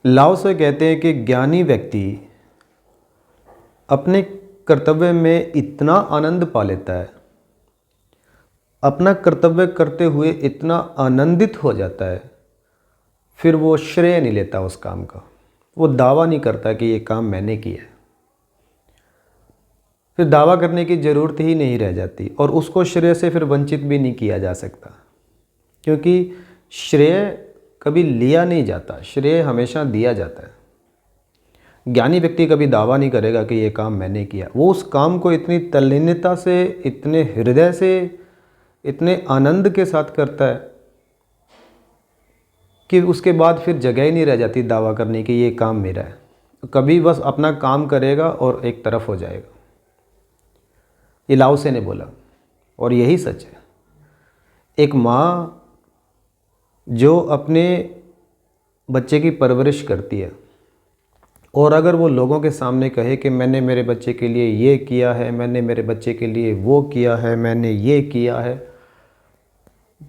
लाओ से कहते हैं कि ज्ञानी व्यक्ति अपने कर्तव्य में इतना आनंद पा लेता है, अपना कर्तव्य करते हुए इतना आनंदित हो जाता है, फिर वो श्रेय नहीं लेता उस काम का। वो दावा नहीं करता कि ये काम मैंने किया है। फिर दावा करने की ज़रूरत ही नहीं रह जाती और उसको श्रेय से फिर वंचित भी नहीं किया जा सकता, क्योंकि श्रेय कभी लिया नहीं जाता, श्रेय हमेशा दिया जाता है। ज्ञानी व्यक्ति कभी दावा नहीं करेगा कि ये काम मैंने किया। वो उस काम को इतनी तल्लीनता से, इतने हृदय से, इतने आनंद के साथ करता है कि उसके बाद फिर जगह ही नहीं रह जाती दावा करने की ये काम मेरा है। कभी बस अपना काम करेगा और एक तरफ हो जाएगा। ये लाओ से ने बोला और यही सच है। एक माँ जो अपने बच्चे की परवरिश करती है और अगर वो लोगों के सामने कहे कि मैंने मेरे बच्चे के लिए ये किया है, मैंने मेरे बच्चे के लिए वो किया है, मैंने ये किया है,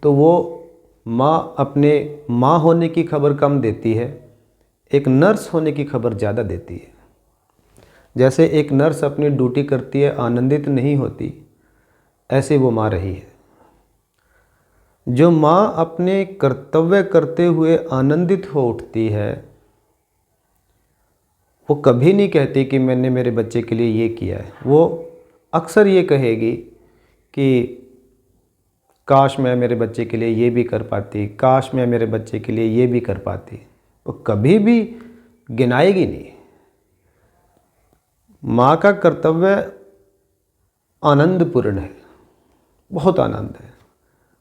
तो वो माँ अपने माँ होने की खबर कम देती है, एक नर्स होने की खबर ज़्यादा देती है। जैसे एक नर्स अपनी ड्यूटी करती है, आनंदित नहीं होती, ऐसे वो माँ रही है। जो माँ अपने कर्तव्य करते हुए आनंदित हो उठती है, वो कभी नहीं कहती कि मैंने मेरे बच्चे के लिए ये किया है। वो अक्सर ये कहेगी कि काश मैं मेरे बच्चे के लिए ये भी कर पाती, काश मैं मेरे बच्चे के लिए ये भी कर पाती। वो कभी भी गिनाएगी नहीं। माँ का कर्तव्य आनंदपूर्ण है, बहुत आनंद है,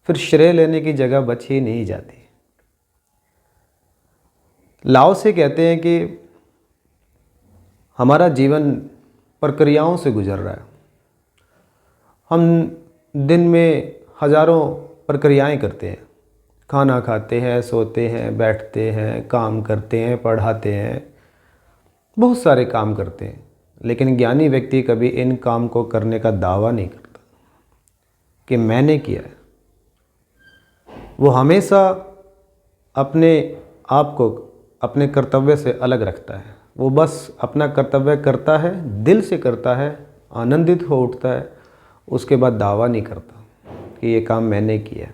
फिर श्रेय लेने की जगह बच ही नहीं जाती। लाओ से कहते हैं कि हमारा जीवन प्रक्रियाओं से गुजर रहा है। हम दिन में हज़ारों प्रक्रियाएं करते हैं, खाना खाते हैं, सोते हैं, बैठते हैं, काम करते हैं, पढ़ाते हैं, बहुत सारे काम करते हैं। लेकिन ज्ञानी व्यक्ति कभी इन काम को करने का दावा नहीं करता कि मैंने किया है। वो हमेशा अपने आप को अपने कर्तव्य से अलग रखता है। वो बस अपना कर्तव्य करता है, दिल से करता है, आनंदित हो उठता है, उसके बाद दावा नहीं करता कि ये काम मैंने किया है।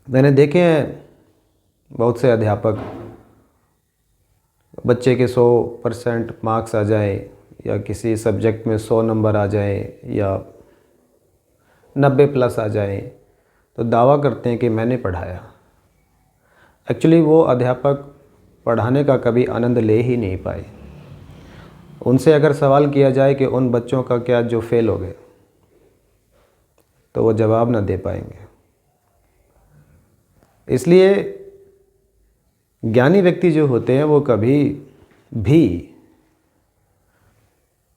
मैंने देखे हैं बहुत से अध्यापक, बच्चे के 100% मार्क्स आ जाए या किसी सब्जेक्ट में 100 नंबर आ जाए या 90+ आ जाए तो दावा करते हैं कि मैंने पढ़ाया। एक्चुअली वो अध्यापक पढ़ाने का कभी आनंद ले ही नहीं पाए। उनसे अगर सवाल किया जाए कि उन बच्चों का क्या जो फेल हो गए, तो वो जवाब ना दे पाएंगे। इसलिए ज्ञानी व्यक्ति जो होते हैं वो कभी भी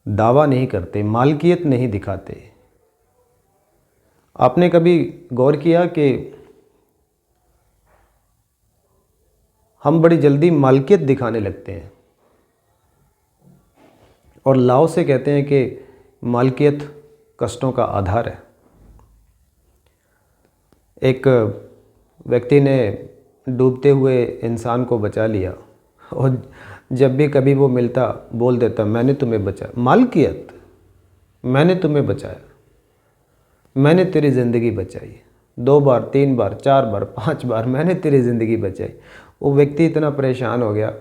दावा नहीं करते, मालकियत नहीं दिखाते। आपने कभी गौर किया कि हम बड़ी जल्दी मालकियत दिखाने लगते हैं, और लाओ से कहते हैं कि मालकियत कष्टों का आधार है। एक व्यक्ति ने डूबते हुए इंसान को बचा लिया और जब भी कभी वो मिलता बोल देता मैंने तुम्हें बचाया। मालकियत, मैंने तुम्हें बचाया, मैंने तेरी ज़िंदगी बचाई। 2 बार, 3 बार, 4 बार, 5 बार मैंने तेरी ज़िंदगी बचाई। वो व्यक्ति इतना परेशान हो गया,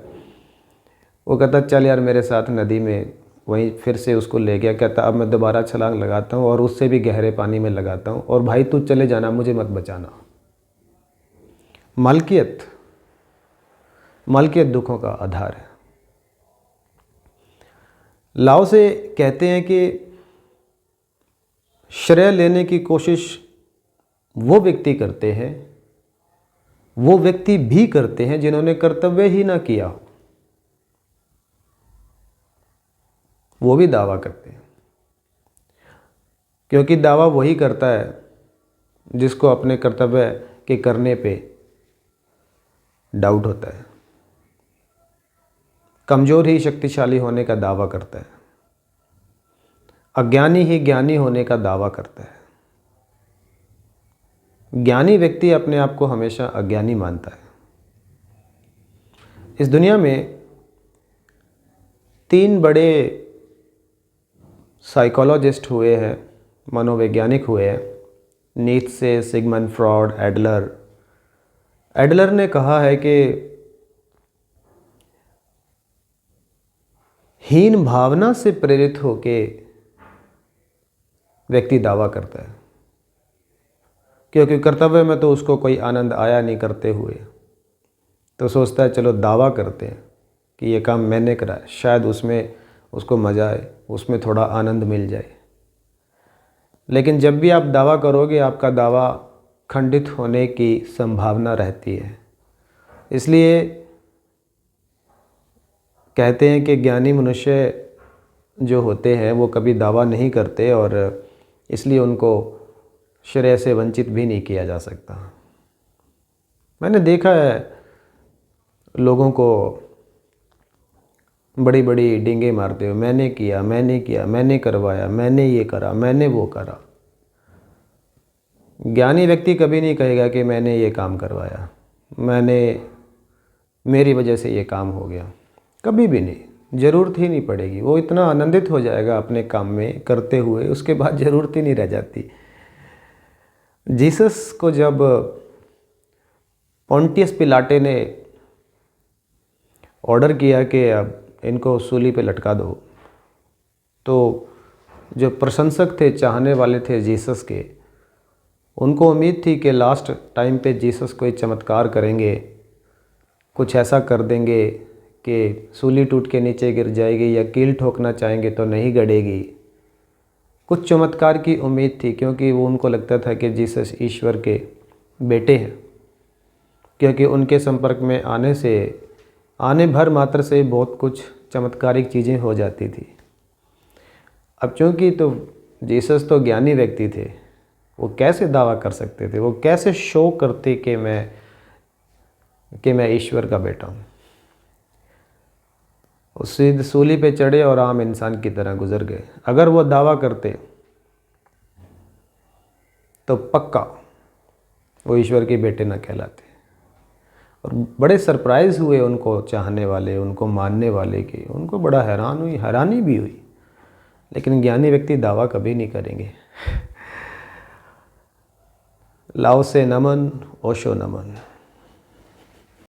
वो कहता चल यार मेरे साथ नदी में, वहीं फिर से उसको ले गया। कहता अब मैं दोबारा छलांग लगाता हूँ और उससे भी गहरे पानी में लगाता हूँ, और भाई तू चले जाना, मुझे मत बचाना। मालकियत, मालकियत दुखों का आधार है। लाओ से कहते हैं कि श्रेय लेने की कोशिश वो व्यक्ति करते हैं, वो व्यक्ति भी करते हैं जिन्होंने कर्तव्य ही ना किया हो, वो भी दावा करते हैं। क्योंकि दावा वही करता है जिसको अपने कर्तव्य के करने पे डाउट होता है। कमज़ोर ही शक्तिशाली होने का दावा करता है, अज्ञानी ही ज्ञानी होने का दावा करता है। ज्ञानी व्यक्ति अपने आप को हमेशा अज्ञानी मानता है। इस दुनिया में 3 बड़े साइकोलॉजिस्ट हुए हैं, मनोवैज्ञानिक हुए हैं, Nietzsche, Sigmund fraud, Adler. Adler ने कहा है कि हीन भावना से प्रेरित होके व्यक्ति दावा करता है, क्योंकि कर्तव्य में तो उसको कोई आनंद आया नहीं करते हुए, तो सोचता है चलो दावा करते हैं कि ये काम मैंने करा है, शायद उसमें उसको मज़ा आए, उसमें थोड़ा आनंद मिल जाए। लेकिन जब भी आप दावा करोगे, आपका दावा खंडित होने की संभावना रहती है। इसलिए कहते हैं कि ज्ञानी मनुष्य जो होते हैं वो कभी दावा नहीं करते, और इसलिए उनको श्रेय से वंचित भी नहीं किया जा सकता। मैंने देखा है लोगों को बड़ी बड़ी डींगे मारते हुए, मैंने किया, मैंने करवाया, मैंने ये करा, मैंने वो करा। ज्ञानी व्यक्ति कभी नहीं कहेगा कि मैंने ये काम करवाया, मेरी वजह से ये काम हो गया, कभी भी नहीं। ज़रूरत ही नहीं पड़ेगी। वो इतना आनंदित हो जाएगा अपने काम में करते हुए, उसके बाद ज़रूरत ही नहीं रह जाती। जीसस को जब पोंटियस पिलाटे ने ऑर्डर किया कि अब इनको सूली पे लटका दो, तो जो प्रशंसक थे, चाहने वाले थे जीसस के, उनको उम्मीद थी कि लास्ट टाइम पे जीसस कोई चमत्कार करेंगे, कुछ ऐसा कर देंगे कि सूली टूट के नीचे गिर जाएगी, या कील ठोकना चाहेंगे तो नहीं गड़ेगी। कुछ चमत्कार की उम्मीद थी, क्योंकि वो उनको लगता था कि जीसस ईश्वर के बेटे हैं, क्योंकि उनके संपर्क में आने भर मात्र से बहुत कुछ चमत्कारिक चीज़ें हो जाती थी। अब चूँकि तो जीसस तो ज्ञानी व्यक्ति थे, वो कैसे दावा कर सकते थे, वो कैसे शो करते कि मैं ईश्वर का बेटा हूँ। वो सीधे सूली पे चढ़े और आम इंसान की तरह गुजर गए। अगर वो दावा करते तो पक्का वो ईश्वर के बेटे न कहलाते। और बड़े सरप्राइज़ हुए उनको चाहने वाले, उनको मानने वाले की, उनको बड़ा हैरानी भी हुई। लेकिन ज्ञानी व्यक्ति दावा कभी नहीं करेंगे। लाओसे नमन, ओशो नमन।